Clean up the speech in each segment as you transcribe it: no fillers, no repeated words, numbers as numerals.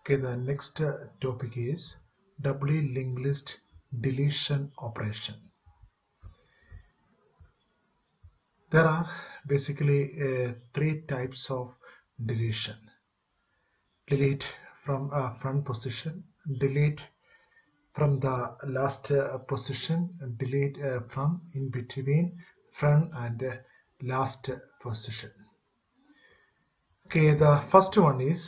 Okay, the next topic is doubly linked list deletion operation. There are basically three types of deletion. Delete from front position, delete from the last position, delete from in between front and last position. Okay, the first one is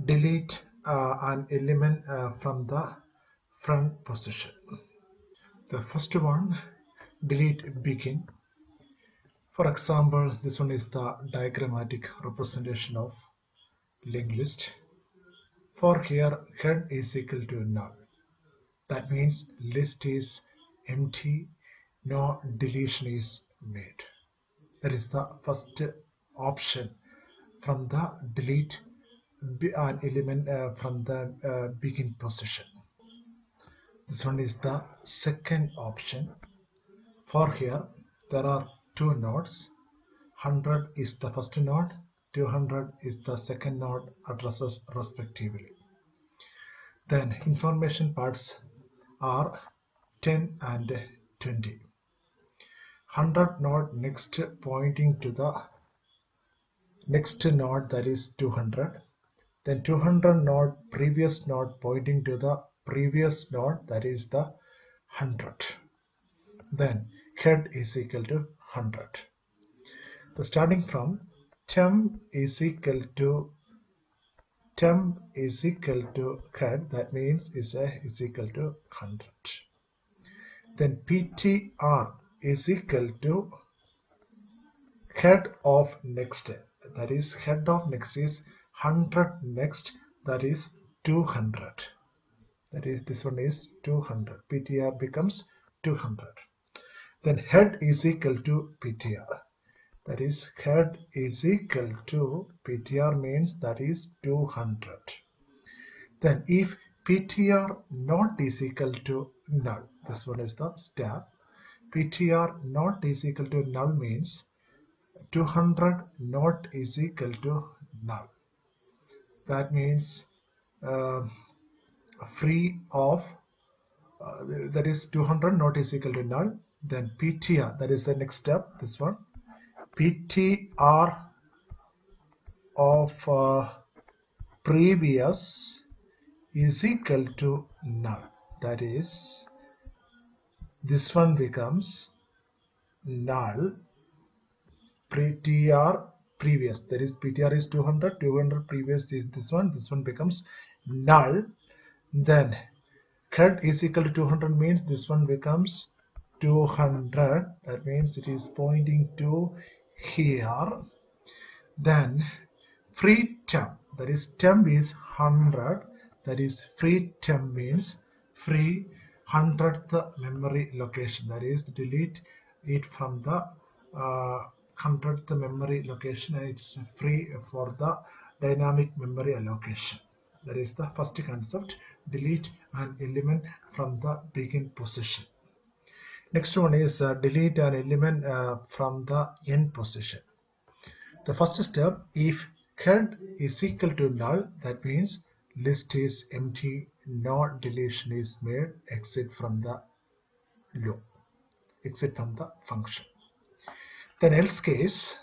delete an element from the front position. The first one, delete begin. For example, this one is the diagrammatic representation of linked list. For here, head is equal to null. That means list is empty, no deletion is made. That is the first option from the delete an element from the begin position. This one is the second option. For here, there are two nodes. 100 is the first node, 200 is the second node addresses respectively. Then information parts are 10 and 20. 100 node next pointing to the next node, that is 200. Then 200 node previous node pointing to the previous node, that is the 100. Then head is equal to 100. So starting from temp is equal to head, that means is equal to 100. Then PTR is equal to head of next, that is head of next is 100 next, that is 200. That is, this one is 200. PTR becomes 200. Then head is equal to PTR. That is, head is equal to PTR means that is 200. Then if PTR not is equal to null, this one is the step. PTR not is equal to null means 200 not is equal to null. That means free of that is 200 not is equal to null. Then PTR, that is the next step, this one. PTR of previous is equal to null. That is, this one becomes null. PTR previous, that is PTR is 200, 200 previous is this one becomes null. Then head is equal to 200 means this one becomes 200. That means it is pointing to here. Then free temp, that is temp is 100, that is free temp means free 100th memory location, that is delete it from the 100th memory location, and it's free for the dynamic memory allocation. That is the first concept, delete an element from the begin position. Next one is delete an element from the end position. The first step, if head is equal to null, that means list is empty, no deletion is made, exit from the loop, exit from the function. Then else case,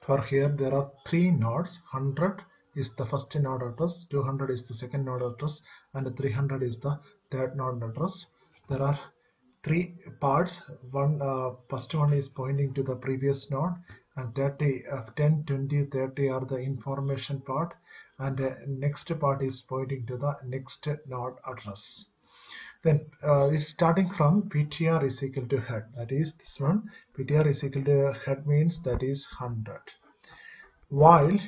for here there are three nodes. 100 is the first node address, 200 is the second node address, and 300 is the third node address. There are three parts. First one is pointing to the previous node, and 30, 10, 20, 30 are the information part, and next part is pointing to the next node address. Then it's starting from PTR is equal to head, that is this one. PTR is equal to head means that is 100, while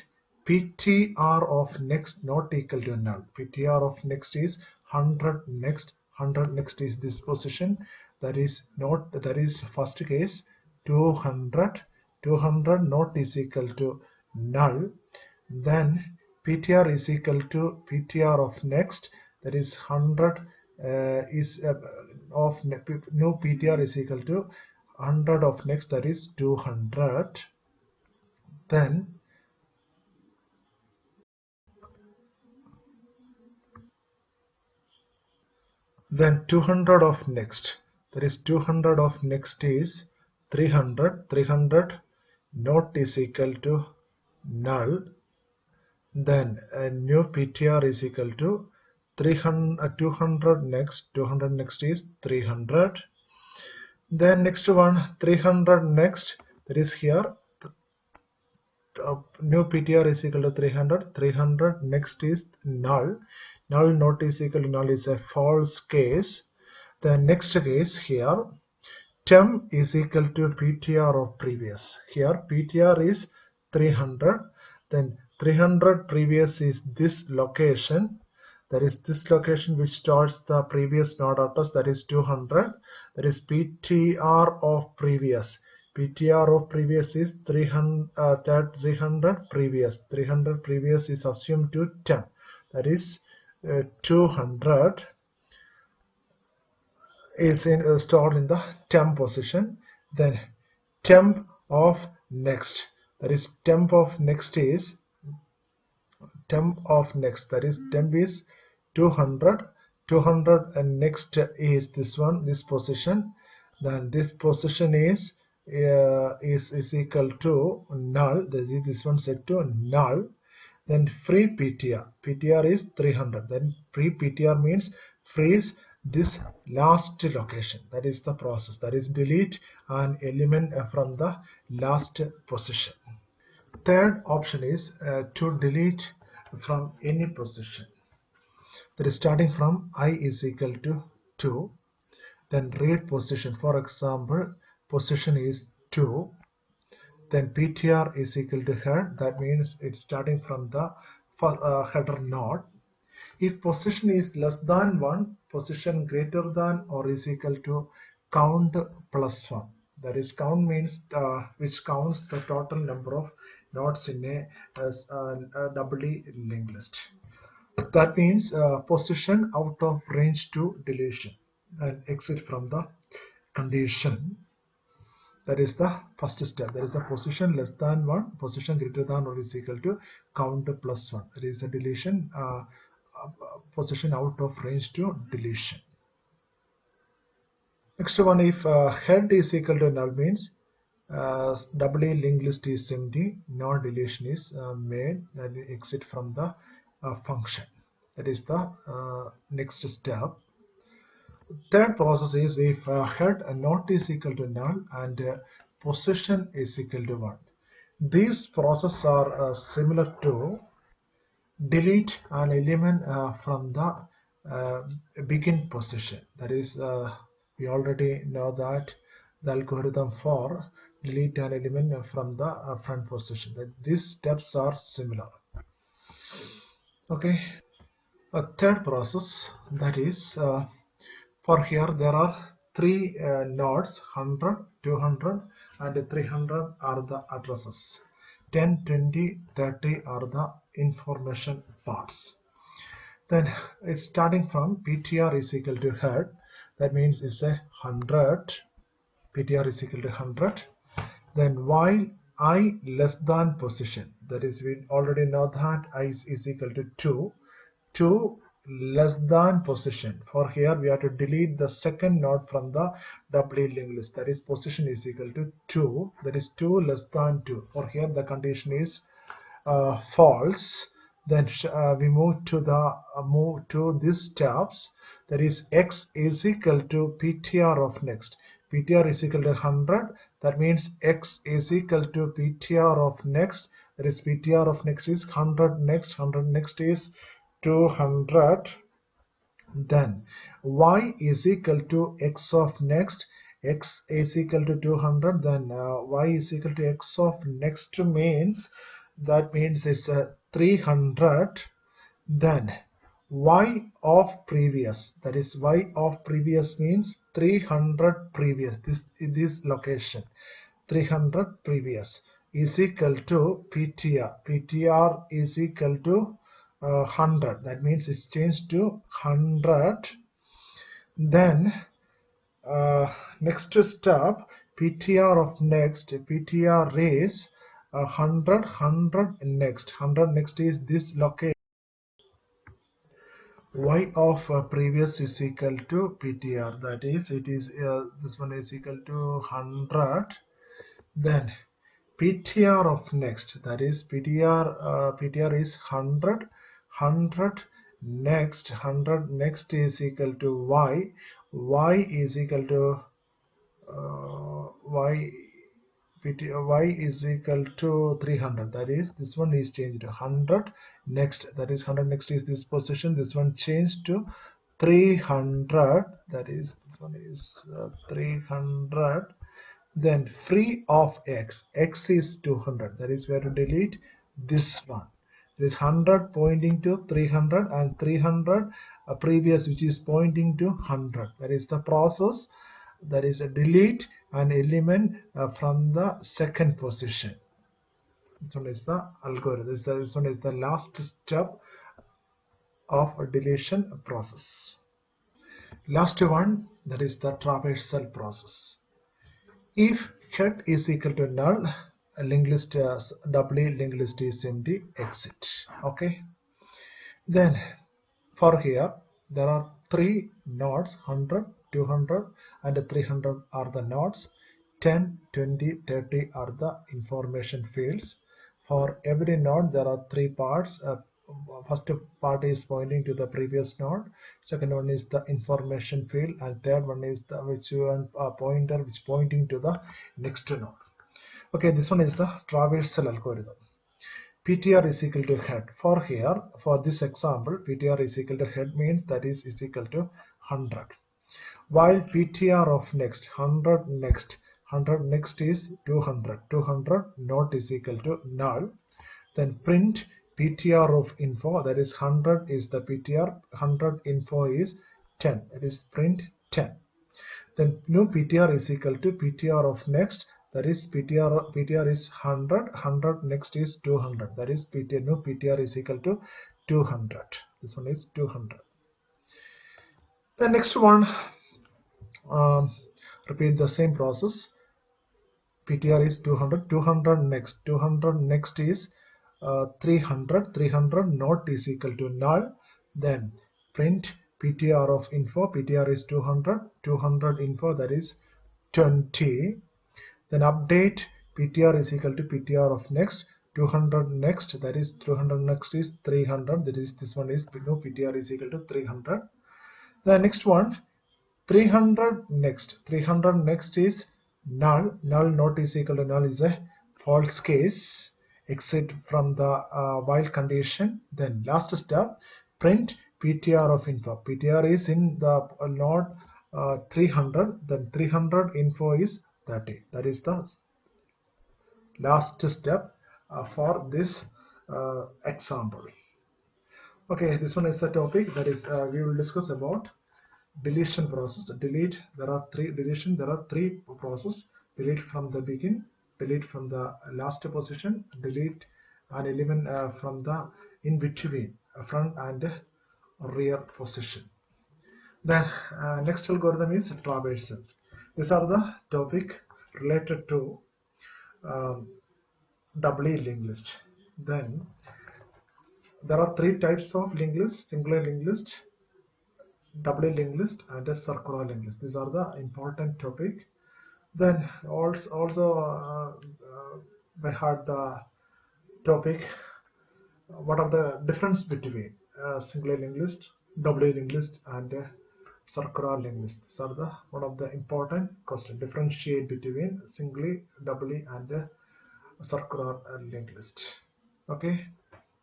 PTR of next not equal to null. PTR of next is 100 next, 100 next is this position, that is not, that is first case 200, 200 not is equal to null. Then PTR is equal to PTR of next, that is 100 is of new PTR is equal to 100 of next, that is 200. Then Then 200 of next, that is 200 of next is 300. 300 not is equal to null. Then a new PTR is equal to 200 next. 200 next is 300. Then next one 300 next, that is here new PTR is equal to 300. 300 next is null. Null not is equal to null is a false case. The next case here temp is equal to PTR of previous. Here PTR is 300. Then 300 previous is this location. That is this location which starts the previous node address, that is 200. That is PTR of previous. PTR of previous is 300 previous. 300 previous is assumed to temp. That is 200 is stored in the temp position. Then temp of next, that is temp of next is temp of next, that is temp is 200. 200 and next is this one, this position. Then this position is equal to null. This one set to null. Then free PTR. PTR is 300. Then free PTR means freeze this last location. That is the process. That is delete an element from the last position. Third option is to delete from any position. That is starting from I is equal to 2. Then read position. For example, position is 2. Then PTR is equal to head. That means it's starting from the header node. If position is less than 1, position greater than or is equal to count plus 1. That is count means which counts the total number of nodes in a doubly linked list. That means position out of range to deletion and exit from the condition. That is the first step. That is the position less than 1, position greater than or is equal to count plus 1. That is the deletion, position out of range to deletion. Next one, if head is equal to null means doubly linked list is empty, no deletion is made, then exit from the function. That is the next step. Third process is if head not is equal to null and position is equal to 1. These processes are similar to delete an element from the begin position. That is, we already know that the algorithm for delete an element from the front position. That these steps are similar. Okay. A third process, that is for here there are 3 nodes, 100, 200 and 300 are the addresses. 10, 20, 30 are the information parts. Then it's starting from PTR is equal to head. That means it's a 100. PTR is equal to 100. Then while I less than position, that is we already know that I is equal to 2. 2 less than position. For here we have to delete the second node from the doubly linked list. That is position is equal to 2. That is 2 less than 2. For here the condition is false. Then we move to these steps. That is x is equal to PTR of next. PTR is equal to 100. That means x is equal to PTR of next. That is PTR of next is 100 next. 100 next is 200. Then y is equal to x of next. X is equal to 200. Then y is equal to x of next means it's 300. Then y of previous, that is y of previous means 300 previous, this location 300 previous is equal to PTR. PTR is equal to 100. That means it's changed to 100. Then next step, PTR of next. PTR is 100 next. 100 next is this location. y of previous is equal to ptr, that is it is this one is equal to 100. Then ptr of next, that is ptr is 100 next 100 next is equal to y is equal to y is equal to 300, that is this one is changed to 100 next, that is 100 next is this position, this one changed to 300, that is this one is 300. Then free of x is 200, that is we have to delete this one. There is 100 pointing to 300 and 300 previous which is pointing to 100, that is the process, that is a delete an element from the second position. This one is the algorithm, this one is the last step of a deletion process. Last one, that is the traversal process. If head is equal to null, linked list doubly linked list is empty, exit. Okay. Then for here there are three nodes, 100, 200 and 300 are the nodes. 10, 20, 30 are the information fields. For every node there are three parts. First part is pointing to the previous node, second one is the information field, and third one is the pointer which pointing to the next node. Okay, this one is the traversal algorithm. ptr is equal to head. For here, for this example, ptr is equal to head means that is equal to 100. While ptr of next 100 next is 200 not is equal to null. Then print ptr of info, that is 100 is the ptr, 100 info is 10, that is print 10. Then new ptr is equal to ptr of next, that is ptr is 100 next is 200, that is new ptr is equal to 200, this one is 200. The next one, repeat the same process. ptr is 200 next is 300 not is equal to null. Then print ptr of info, ptr is 200 info, that is 20. Then update ptr is equal to ptr of next 200 next, that is 200 next is 300, that is this one is no ptr is equal to 300. The next one, 300 next is null not is equal to null is a false case, exit from the while condition. Then last step, print ptr of info, ptr is in the node 300, then 300 info is 30, that is the last step for this example. Okay, this one is the topic, that is we will discuss about deletion process. Delete, there are three process. Delete from the begin, delete from the last position, delete an element from the in between front and rear position. Then next algorithm is traversal. These are the topic related to doubly linked list. Then there are three types of linked list: singular linked list, doubly linked list, and a circular linked list. These are the important topic. Then also we had the topic what are the difference between singular linked list, doubly linked list, and circular linked list. These are the one of the important question. Differentiate between singly, doubly, and circular linked list. Okay,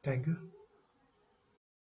thank you.